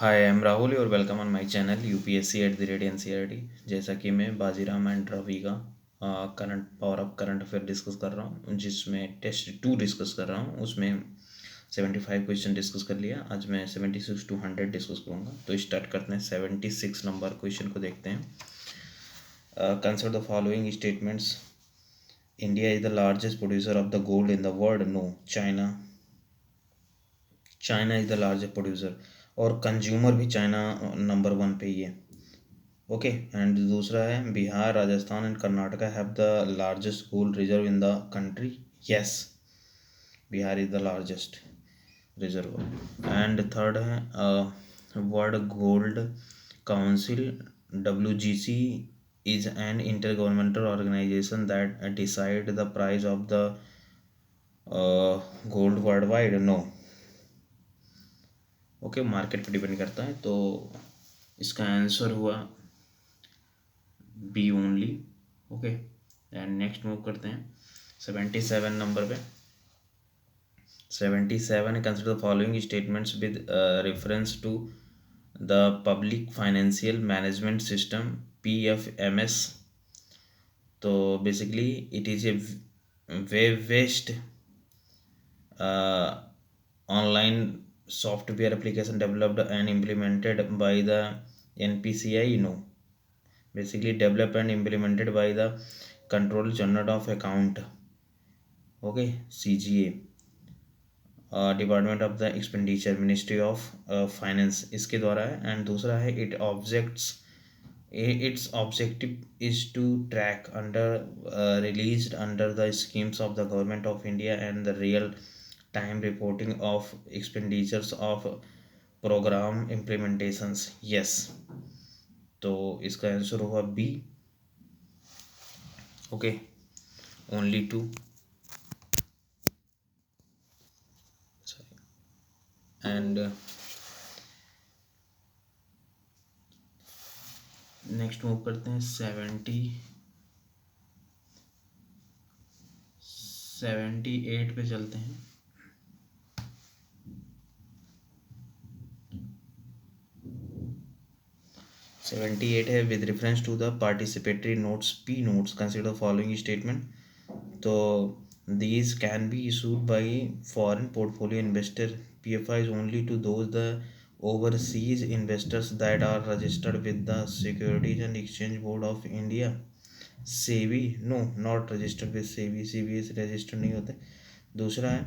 Hi I am Rahul और welcome on my channel UPSC at the rate NCERT. जैसा कि मैं बाजीराम एंड रवि का current power of current affair discuss कर रहा हूँ, जिसमें टेस्ट 2 डिस्कस कर रहा हूँ। उसमें 75 क्वेश्चन डिस्कस कर लिया। आज मैं 76 to 100 डिस्कस करूँगा। तो स्टार्ट करते हैं। 76 नंबर क्वेश्चन को देखते हैं। Consider the following statements. India is the largest producer of the gold in the world. No, China China is the largest producer, और कंज्यूमर भी चाइना नंबर 1 पे ही है। ओके, एंड दूसरा है Bihar, Rajasthan and Karnataka have the largest gold reserve in the country. Yes, Bihar is the largest reserve. And third है world gold council, WGC is an intergovernmental organization that decide the price of the gold worldwide. No, okay, market पे depend करता है। तो इसका answer हुआ B only. Okay, and next move करते हैं 77 number पे। 77, consider the following statements with reference to the public financial management system, PFMS। तो basically it is a web based online software application developed and implemented by the NPCI. No, basically developed and implemented by the Control General of Account, okay, CGA, department of the expenditure, ministry of finance, इसके द्वारा है। And दूसरा है its objective is to track released under the schemes of the government of India and the real time reporting of expenditures of program implementations. Yes, तो इसका answer होगा B. Okay, only 2। And next move करते हैं 78 पे चलते हैं। 78 है with reference to the participatory notes, P notes, consider following statement. तो these can be issued by foreign portfolio investor. PFI is only to those the overseas investors that are registered with the Securities and Exchange Board of India, SEBI. No, not registered with SEBI, CBI से registered नहीं होते। दूसरा है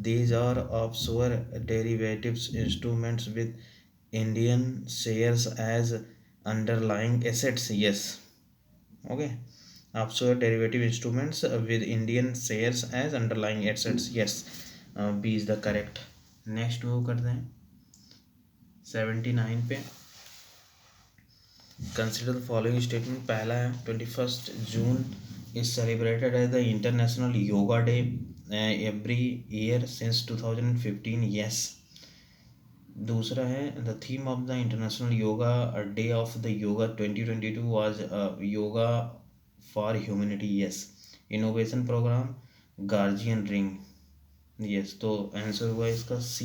these are offshore derivatives instruments with Indian shares as underlying assets. Yes, okay, offshore derivative instruments with Indian shares as underlying assets. Yes, B is the correct. Next move करते हैं 79 पे। Consider the following statement. पहला है 21 June is celebrated as the international yoga day every year since 2015। Yes. दूसरा है the theme of the international yoga day of the yoga 2022 was yoga for humanity. Yes. Innovation programme guardian ring. Yes, तो answer हुआ इसका C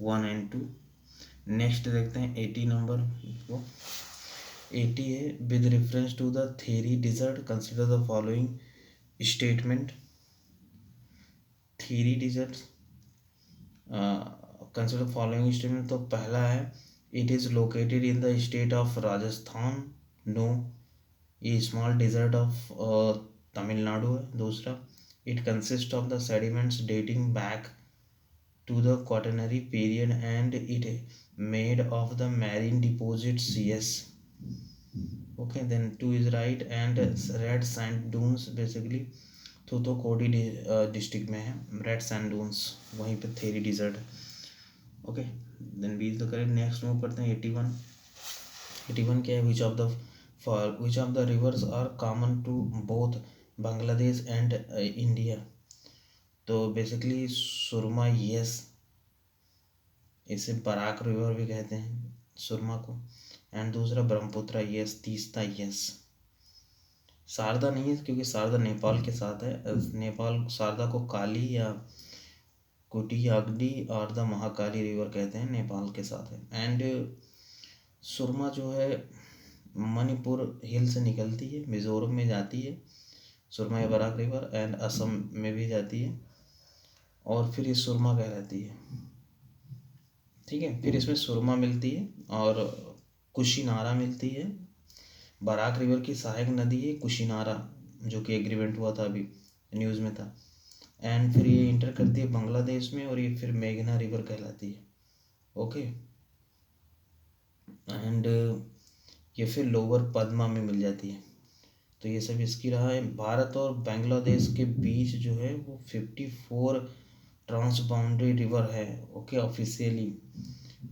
1 and 2। Next देखते हैं 80 number को। 80 है with reference to the Theri desert, consider the following statement. Theri desert, consider following statement. तो पहला है it is located in the state of Rajasthan. No, ये स्मॉल डिजर्ट ऑफ तमिलनाडु है। दूसरा, it consist of the sediments dating back to the quaternary period and it made of the marine deposits. Yes, okay, then 2 is right. And red sand dunes basically Thoothukudi district में है red sand dunes, वहीं पे Theri desert है। Okay, then B is the correct. Next move करते हैं 81। 81 क्या है which of the rivers are common to both Bangladesh and India. तो बेसिकली सुरमा। यस, इसे बराक रिवर भी कहते हैं सुरमा को। एंड दूसरा ब्रह्मपुत्र। यस। तीसरा यस। शारदा नहीं है क्योंकि शारदा नेपाल के साथ है। नेपाल शारदा को काली या कुटी अग्नि और द महाकाली रिवर कहते हैं, नेपाल के साथ है। एंड सुरमा जो है मणिपुर हिल से निकलती है, मिजोरम में जाती है सुरमा या बराक रिवर, एंड असम में भी जाती है, और फिर ये सुरमा कहलाती है। ठीक है, फिर इसमें सुरमा मिलती है और कुशीनारा मिलती है। बराक रिवर की सहायक नदी है कुशीनारा, जो कि एग्रीमेंट हुआ था अभी, न्यूज़ में था। एंड फिर ये इंटर करती है बांग्लादेश में, और ये फिर मेघना रिवर कहलाती है। ओके, एंड ये फिर लोअर पद्मा में मिल जाती है। तो ये सब इसकी रहा है। भारत और बांग्लादेश के बीच जो है वो 54 ट्रांस बाउंड्री रिवर है। ओके, ऑफिशियली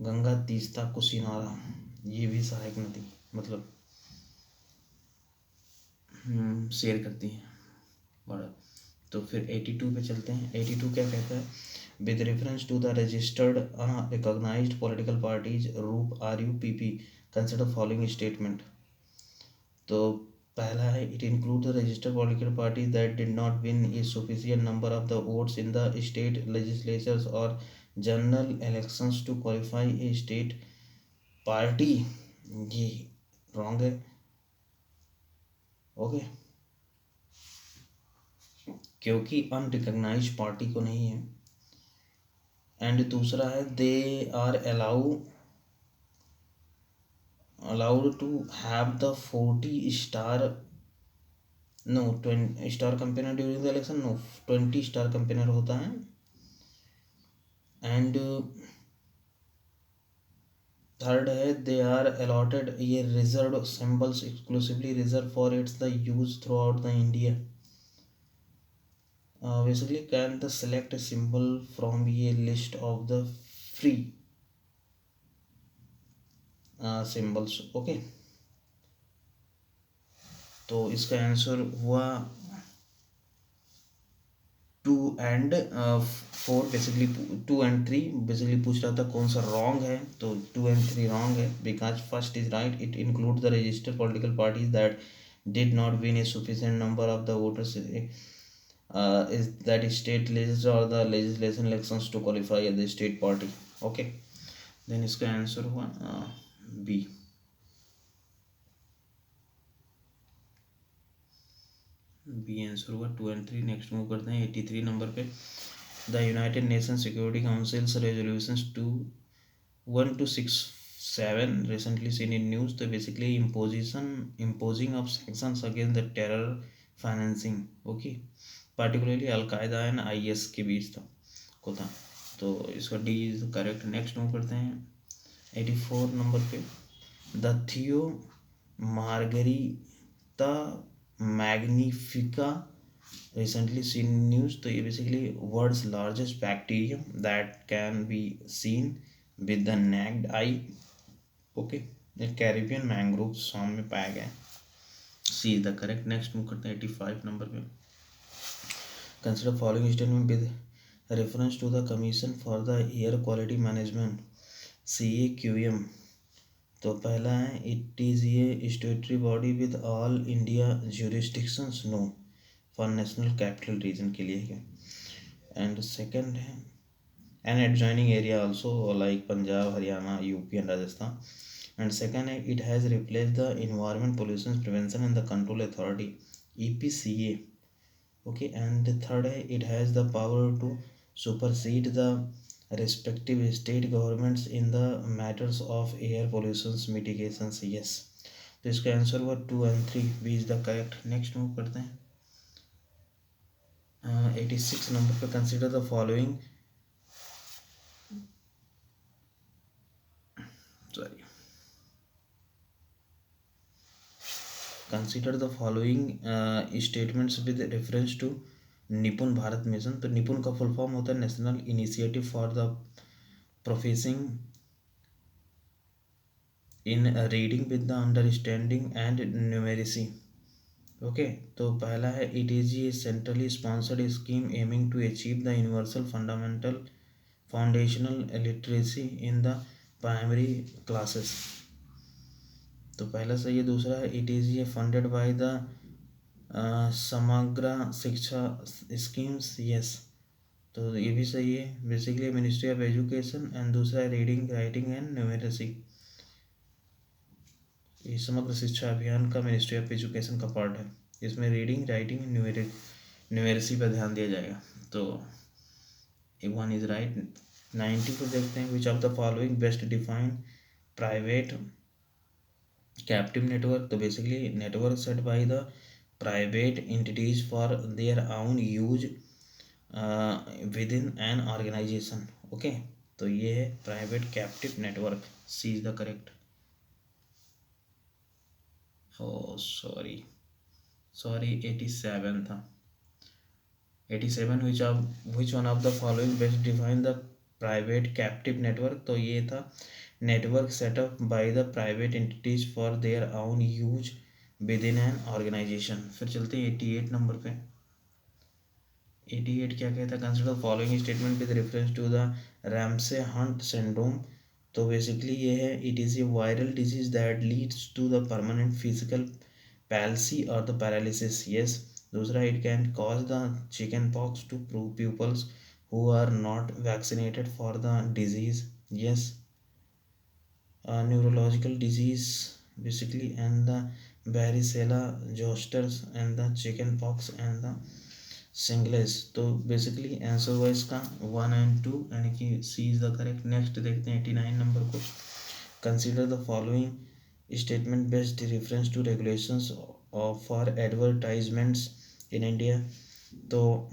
गंगा, तीस्ता, कुशीनारा, ये भी सहायक नदी मतलब शेयर करती हैं बड़ा। तो फिर 82 पे चलते हैं। 82 क्या कहता है? With reference to the registered recognised political parties रूप RUPP कंसिडर फॉलोइंग स्टेटमेंट। तो पहला है, it include the registered political parties that did not win a sufficient number of the votes in the state legislatures और general elections to qualify a state party. ये wrong है। Okay, क्योंकि unrecognise party को नहीं है। And दूसरा है, they are allowed to have the 40 star, no 20 star campaigner during the election, no 20 star campaigner होता है। एंड थर्ड है, दे आर अलॉटेड ये reserve symbols exclusively reserve for its the use throughout the India. Basically can the select a symbol from a list of the free symbols। Okay, तो इसका answer हुआ 2 and 4। Basically 2 and 3 basically पूछ रहा था कौन सा wrong है, तो 2 एंड 3 रॉन्ग है, because first is right, it include the registered political parties that did not win a sufficient number of the voters is that state legislature or the legislation elections to qualify as the state party। okay, then इसका answer हुआ B। B answer हुआ 2 and 3। Next move करते हैं 83 number पे। The United nation security councils resolutions 1267 recently seen in news। तो basically imposing of sanctions against the terror financing। Okay, particularly al Qaeda and IS के बीच था। तो इसका D is correct. Next move करते हैं 84 नंबर पे। द थियो मार्गेरिता मैग्निफिका recently seen news। तो ये basically world's largest bacterium that can be seen with the naked eye. Okay, ये कैरिबियन मैंग्रोव स्वैम्प में पाया गया है। C is the correct. Next move करते हैं 85 नंबर पे। Consider following statement with reference to the commission for the air quality management CAQM। तो पहला है, it is a statutory body with all India jurisdictions, no for national capital region के लिए है। And second है, an adjoining area also like Punjab, Haryana, UP and Rajasthan. And second है, it has replace the environment pollution prevention and the control authority EPCA। Okay, and third है, it has the power to supersede the respective state governments in the matters of air pollution mitigations। yes, तो इसका answer हुआ 2 and 3। B is the correct. Next move करते हैं 86 number पे। Consider the following consider the following statements with reference to Nipun Bharat mission. तो निपुण का full form होता है national initiative for the professing in reading with the understanding and numeracy. Okay, तो पहला है, it is a centrally sponsored scheme aiming to achieve the universal fundamental foundational literacy in the primary classes. तो पहला सही है। दूसरा है, it is a funded by the Samagra Shiksha schemes. Yes, तो ये भी सही है। Basically ministry of education. And दूसरा है रीडिंग राइटिंग एंड न्यूमेरेसी। ये समग्र शिक्षा अभियान का मिनिस्ट्री ऑफ एजुकेशन का पार्ट है। इसमें रीडिंग, राइटिंग, न्यूमेरेसी पर ध्यान दिया जाएगा। तो वन इज राइट। 90 को देखते हैं, which of the following best define private captive network. तो basically network set by the private entities for their own use within an organisation. Okay, तो ये है private captive network. C is the correct. Oh sorry 87 था। 87 which one of the following best define the private captive network. तो ये था network setup by the private entities for their own use within an organisation. फिर चलते हैं 88 number पे। 88 क्या कहता है, consider following statement with reference to the Ramsay Hunt syndrome. तो बेसिकली ये है, it is a viral disease that leads to the permanent physical palsy और द पैरालिसिस। यस। दूसरा, it can cause the chicken pox to peoples who are not vaccinated for the disease. Yes. neurological disease basically, and the varicella zosters and the chicken pox and the shingles। तो basically answer हुआ इसका 1 and 2, यानी कि C is the correct. Next देखते हैं 89 number को। Consider the following statement based reference to regulations for advertisements in India. तो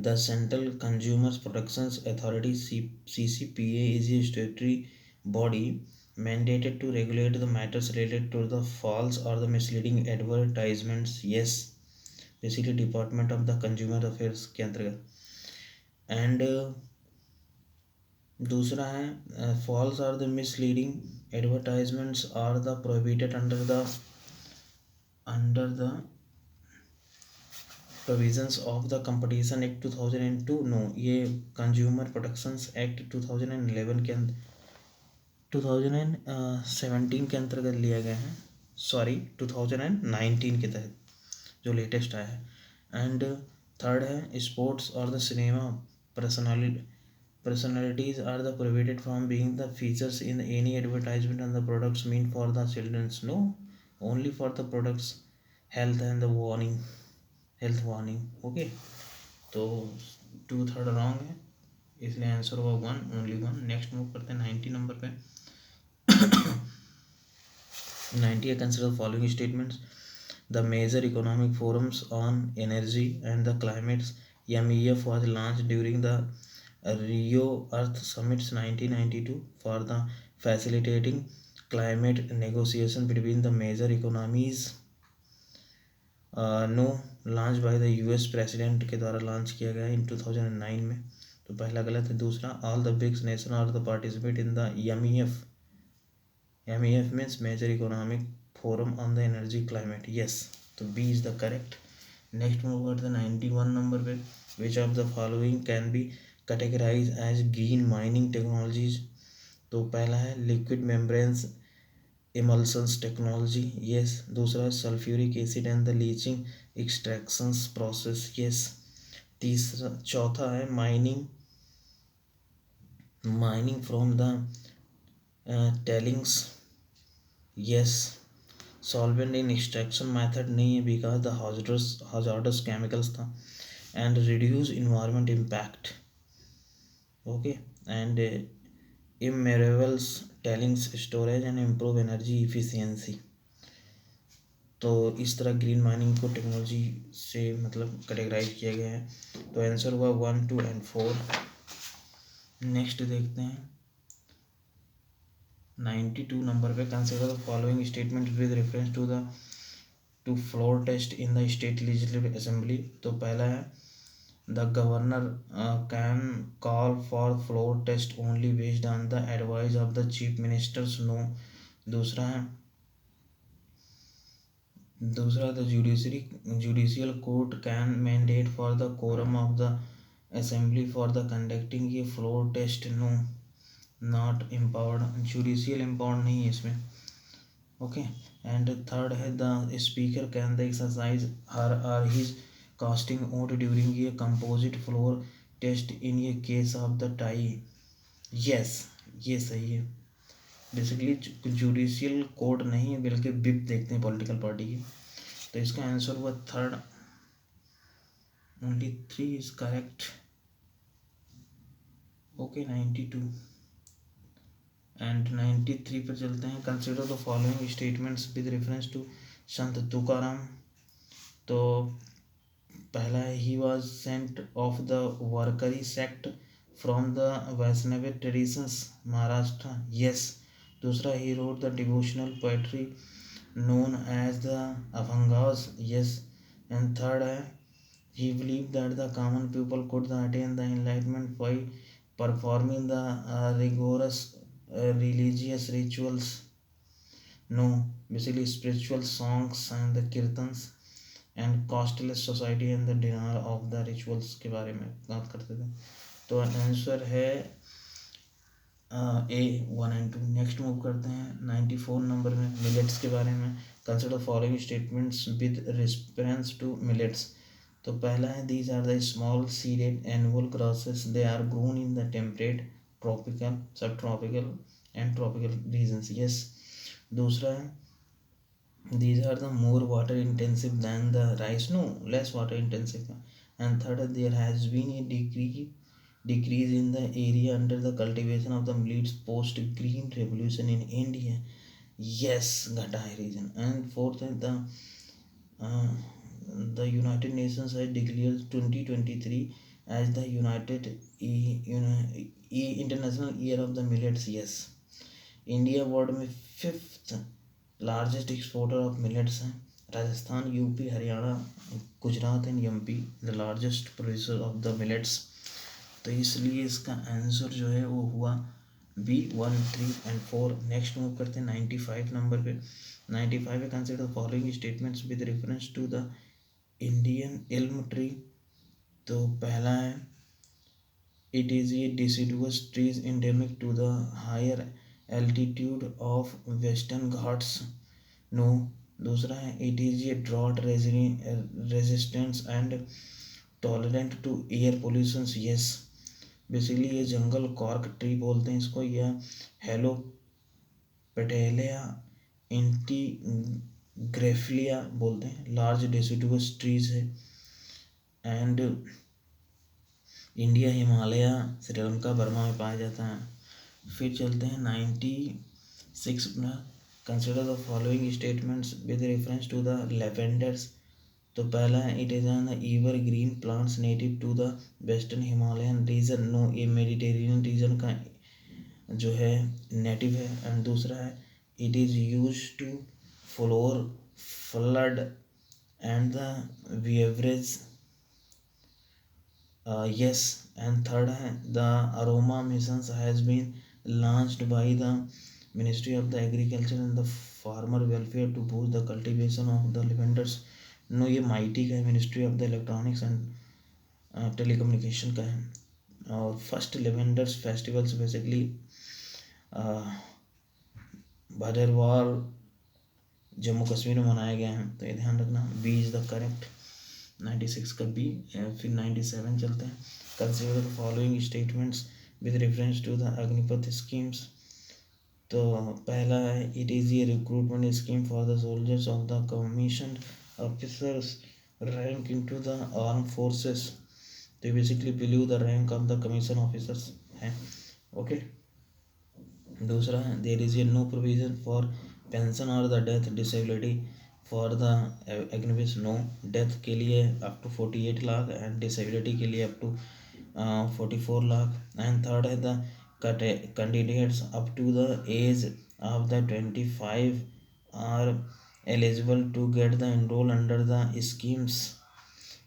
the Central Consumer Protection Authority CCPA is a statutory body mandated to regulate the matters related to the false or the misleading advertisements। Yes, basically Department of the Consumer Affairs के अंतर्गत। And दूसरा है false or the misleading advertisements are the prohibited under the provisions of the competition act 2002। No, ये consumer protections act 2011 के 2017 के अंतर्गत लिया गया है। सॉरी 2019 के तहत जो लेटेस्ट आया है। एंड थर्ड है स्पोर्ट्स और the cinema personalities are the prohibited from being the features in any advertisement on the products meant for the children's। No, only for the products health and the health warning. Okay, तो 2/3 wrong है, इसलिए answer हुआ 1, only 1। Next move करते हैं 90 number पे। 90 है, consider following statements. The major economic forums on energy and the climates MEF was launched during the Rio Earth Summits 1992 for the facilitating climate negotiation between the major economies। No, launch by the US president के द्वारा launch किया गया इन 2009 में। तो पहला गलत है। दूसरा, all the BRICS nation are the participate in the MEF। MEF means major economic forum on the energy climate. Yes, तो B is the correct. Next move करते हैं 91 नंबर पे। Which of the following can be categorise as green mining technologies. तो पहला है liquid membranes emulsions technology। yes। दूसरा sulphuric acid and the leaching extractions process. yes। चौथा है mining from the tellings. yes। Solvent in extraction method नहीं है because the hazardous chemicals था। And reduce environment impact. Okay, and इमेरेबल्स tailings storage and improve energy efficiency. तो इस तरह green mining को टेक्नोलॉजी से मतलब कैटेगराइज किया गया है। तो आंसर हुआ 1, 2 and 4। नेक्स्ट देखते हैं 92 नंबर पे। Consider the following statement with reference to floor test in the state legislative assembly. तो पहला है the governor can call for floor test only based on the advice of the chief ministers। no। दूसरा the judicial court can mandate for the quorum of the assembly for the conducting a floor test। no, not empowered, judicial empowered नहीं है इसमें। Okay, and third है the speaker can the exercise her और his casting vote during a composite floor test in a case of the tie। yes, ये सही है। Basically judicial code नहीं बल्कि विप देखते हैं पॉलिटिकल पार्टी की। तो इसका आंसर हुआ third, only 3 is correct. Okay 92 and 93 पर चलते हैं। Consider the following statements with reference to Sant Tukaram. तो पहला है he was saint of the Warkari sect from the Vaishnav traditions Maharashtra, yes. दूसरा he wrote the devotional poetry known as the abhangas, yes. And third है he believed that the common people could attain the enlightenment by performing the rigorous religious rituals, no, basically spiritual songs and the kirtans and costless society and the dinner of the rituals के बारे में बात करते थे। तो answer है ए 1 and 2। Next move करते हैं 94 नंबर में मिलेट्स के बारे में। Consider following statements with reference to millets. तो पहला है these are the small seeded annual grasses, they are grown in the temperate tropical sub tropical and tropical regions, yes. दूसरा है these are the more water intensive than the rice, no, less water intensive। and third there has been a decrease in the area under the cultivation of the millets post green revolution in India, yes, घटा है reason. and fourth है the United Nations has declared 2023 as the International Year of the Millets, yes। India world में 5th largest exporter of millets हैं। Rajasthan, UP, Haryana, Gujarat and MP the largest producer of the millets. तो इसलिए इसका answer जो है वो हुआ बी 1, 3 एंड 4। नेक्स्ट मूव करते हैं 95 नंबर पे। 95 पे consider following statements with reference to the Indian elm tree. तो पहला है it is a deciduous trees endemic to the higher altitude of western Ghats, no. दूसरा है it is a drought resistance and tolerant to air pollution, yes. Basically ये जंगल cork tree बोलते हैं इसको, या हेलो पेटेलिया इंटीग्रेफिलिया बोलते हैं। लार्ज डेसिडुअस ट्रीज है and India, Himalaya, Sri Lanka, Burma में पाया जाता है। फिर चलते हैं 96 अपना। Consider the following statements with reference to the lavenders. तो पहला है it is an ever green plants native to the western Himalayan region, no, ये मेडिटेरेनियन रीजन का जो है नेटिव है। एंड दूसरा है it is use to flavour food and the beverage, yes। and third है the aroma missions has been launched by the Ministry of the Agriculture and the Farmer Welfare to boost the cultivation of the lavenders, no, ये MeitY का है, ministry of the electronics and telecommunication का है। और first lavenders festivals basically Bhaderwah Jammu Kashmir में मनाए गए हैं, तो ये ध्यान रखना। बी इज़ द करेक्ट, 96 का बी। फिर 97 चलते हैं। Consider the following statements with reference to the Agnipath schemes. तो पहला है it is a recruitment scheme for the soldiers of the commission officers rank into the arm forces. तो basically below the rank of the commission officers हैं, okay. दूसरा है there is a no provision for pension और the death disability for the Agniveers, no. Death के लिए up to 48 lakh and disability के लिए up to 44 lakh. And third है the candidates up to the age of the 25 are eligible to get the enrol under the schemes.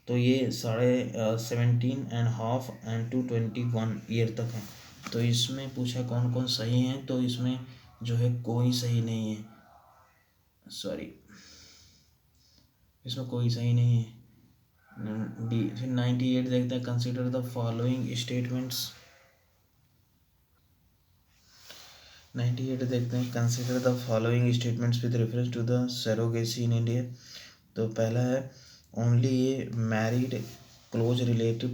तो ये 17.5 and to 21 year तक है। तो इसमें पूछा कौन कौन सही है, तो इसमें जो है कोई सही नहीं है, सॉरी, इसमें कोई सही नहीं है डी। फिर 98 देखते हैं। Consider the following statements. 98 देखते हैं। Consider the following statements with reference to the surrogacy in India. तो पहला है only a married close relative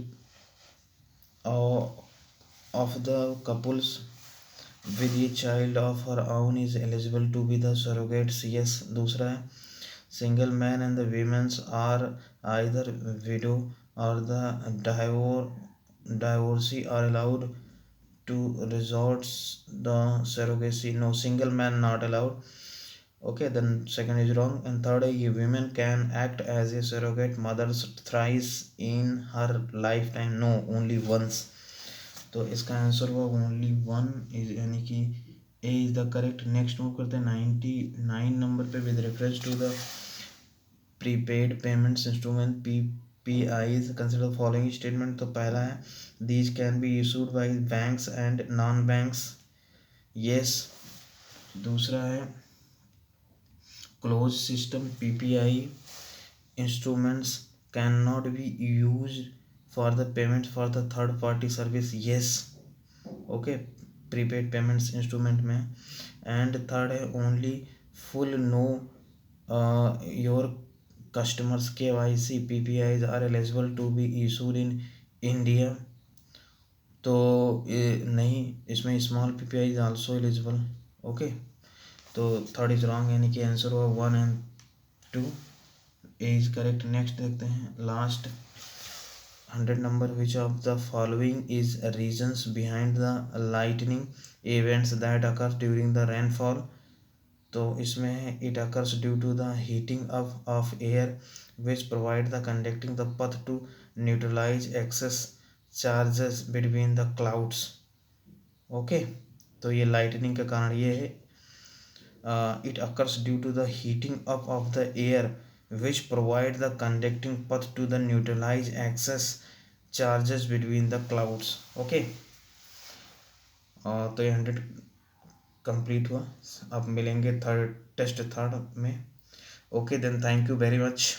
of the couples with a child of her own is eligible to be the surrogates, yes. दूसरा है single man and the womens are either widow और the divorcee are allowed to resort the surrogacy, no, single man not allowed. Okay, then second is wrong. And third, a women can act as a surrogate mothers thrice in her lifetime, no, only once. तो इसका answer हुआ only one is, यानी कि A is the correct. Next move करते हैं 99 number पे। With reference to the prepaid payments instrument PPIs consider the following statement. तो पहला है these can be issued by banks and non banks, yes. दूसरा है close system PPI instruments cannot be used for the payment for the third party service, yes। okay, prepaid payments instrument में। and third है only full know your customers KYC PPIs are eligible to be issued in India। तो नहीं, इसमें small PPI is also eligible, okay. तो third is wrong, यानी कि answer हुआ 1 and 2, A is correct. Next देखते हैं last 100 number. Which of the following is reasons behind the lightning events that occur during the rainfall. तो इसमें है it occurs due to the heating up of air which provide the conducting the path to neutralize excess charges between the clouds, okay. तो ये lightning का कारण ये है, it occurs due to the heating up of the air which provide the conducting path to the neutralize excess charges between the clouds, okay। तो ये 100 complete हुआ। अब मिलेंगे थर्ड टेस्ट थर्ड में। Okay then, thank you very much.